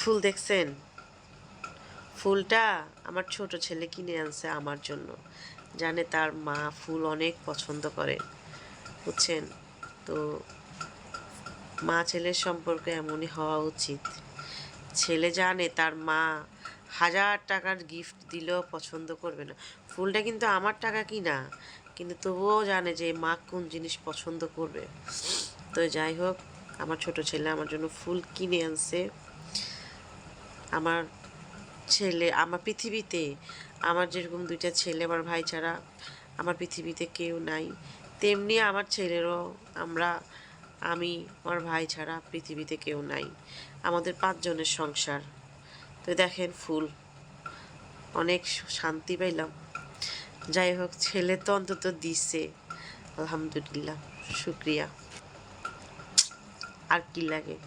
ফুল দেখছেন? ফুলটা আমার ছোট ছেলে কিনে আনছে আমার জন্য। জানে তার মা ফুল অনেক পছন্দ করে, বুঝছেন? তো মা ছেলের সম্পর্ক এমনই হওয়া উচিত। ছেলে জানে তার মা 1000 টাকার গিফট দিলেও পছন্দ করবে না। ফুলটা কিন্তু আমার টাকা কিনা, কিন্তু তবুও জানে যে মা কোন জিনিস পছন্দ করবে। তো যাই হোক, আমার ছোট ছেলে আমার জন্য ফুল কিনে আনছে। আমার ছেলে, আমার পৃথিবীতে আমার যেরকম 2টা ছেলে আমার ভাই ছাড়া আমার পৃথিবীতে কেউ নাই, তেমনি আমার ছেলেরও আমি আমার ভাই ছাড়া পৃথিবীতে কেউ নাই। আমাদের 5 জনের সংসার। তো দেখেন ফুল, অনেক শান্তি পাইলাম। যাই হোক, ছেলে তো অন্তত দিছে, আলহামদুলিল্লাহ, শুক্রিয়া। আর কি লাগে।